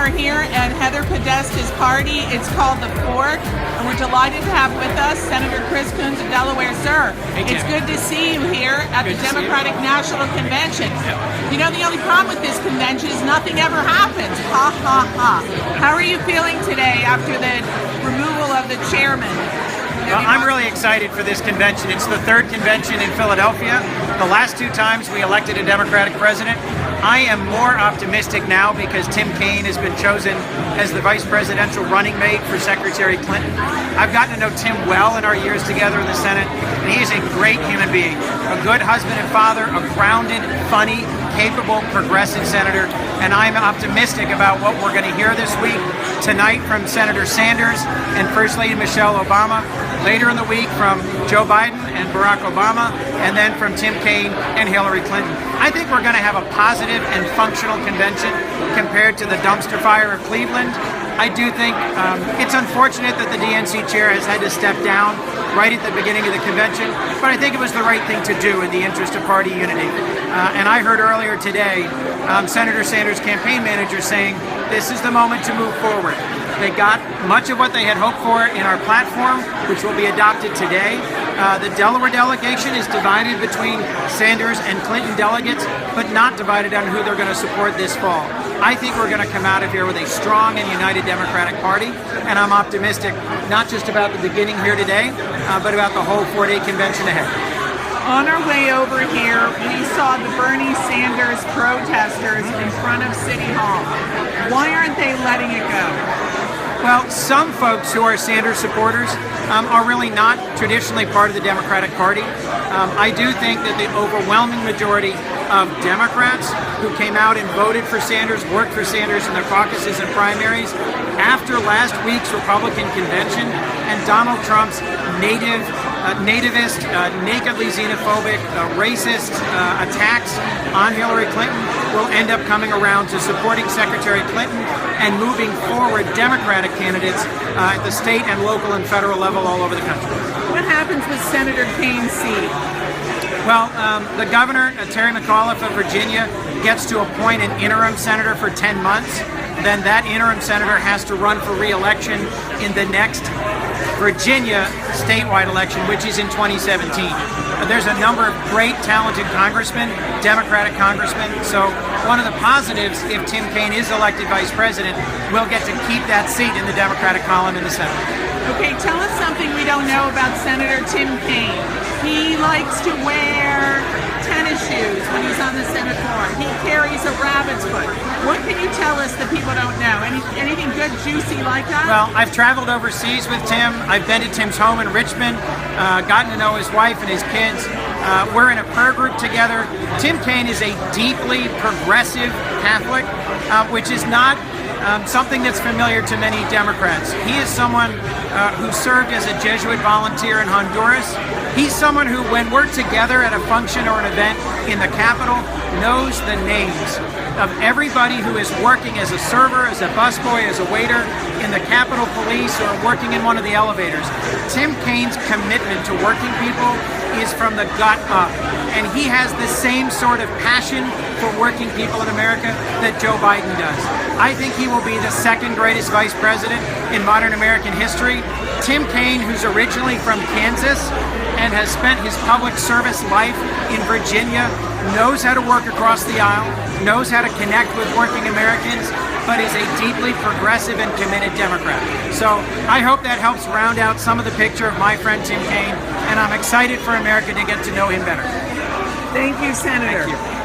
are here at Heather Podesta's party. It's called The Fork, and we're delighted to have with us Senator Chris Coons of Delaware. Sir, it's good to see you here at the Democratic National Convention. You know, the only problem with this convention is nothing ever happens. Ha, ha, ha. How are you feeling today after the removal of the chairman? Well, I'm really excited for this convention. It's the third convention in Philadelphia. The last two times we elected a Democratic president. I am more optimistic now because Tim Kaine has been chosen as the vice presidential running mate for Secretary Clinton. I've gotten to know Tim well in our years together in the Senate, and he is a great human being, a good husband and father, a grounded, funny, capable, progressive senator, and I'm optimistic about what we're going to hear this week, tonight from Senator Sanders and First Lady Michelle Obama, later in the week from Joe Biden and Barack Obama, and then from Tim Kaine and Hillary Clinton. I think we're going to have a positive and functional convention compared to the dumpster fire of Cleveland. I do think it's unfortunate that the DNC chair has had to step down right at the beginning of the convention, but I think it was the right thing to do in the interest of party unity. And I heard earlier today Senator Sanders' campaign manager saying this is the moment to move forward. They got much of what they had hoped for in our platform, which will be adopted today. The Delaware delegation is divided between Sanders and Clinton delegates, but not divided on who they're going to support this fall. I think we're going to come out of here with a strong and united Democratic Party, and I'm optimistic not just about the beginning here today, but about the whole 4-day convention ahead. On our way over here, we saw the Bernie Sanders protesters in front of City Hall. Why aren't they letting it go? Well, some folks who are Sanders supporters are really not traditionally part of the Democratic Party. I do think that the overwhelming majority of Democrats who came out and voted for Sanders, worked for Sanders in their caucuses and primaries, after last week's Republican convention and Donald Trump's nativist, nakedly xenophobic, racist attacks on Hillary Clinton will end up coming around to supporting Secretary Clinton and moving forward Democratic candidates at the state and local and federal level all over the country. What happens with Senator Kaine's seat? Well, the governor, Terry McAuliffe of Virginia, gets to appoint an interim senator for 10 months. Then that interim senator has to run for re-election in the next Virginia statewide election, which is in 2017. There's a number of great, talented congressmen, Democratic congressmen. So one of the positives, if Tim Kaine is elected vice president, we'll get to keep that seat in the Democratic column in the Senate. Okay, tell us something we don't know about Senator Tim Kaine. He likes to wear tennis shoes when he's on the Senate floor. He carries a rabbit's foot. What can you tell us that people don't know? Anything good, juicy like that? Well, I've traveled overseas with Tim. I've been to Tim's home in Richmond, gotten to know his wife and his kids. We're in a prayer group together. Tim Kaine is a deeply progressive Catholic, which is not something that's familiar to many Democrats. He is someone who served as a Jesuit volunteer in Honduras. He's someone who, when we're together at a function or an event in the Capitol, knows the names of everybody who is working as a server, as a busboy, as a waiter, in the Capitol Police, or working in one of the elevators. Tim Kaine's commitment to working people is from the gut up, and he has the same sort of passion for working people in America that Joe Biden does. I think he will be the second greatest vice president in modern American history. Tim Kaine, who's originally from Kansas and has spent his public service life in Virginia, knows how to work across the aisle, knows how to connect with working Americans, but is a deeply progressive and committed Democrat. So I hope that helps round out some of the picture of my friend Tim Kaine, and I'm excited for America to get to know him better. Thank you, Senator. Thank you.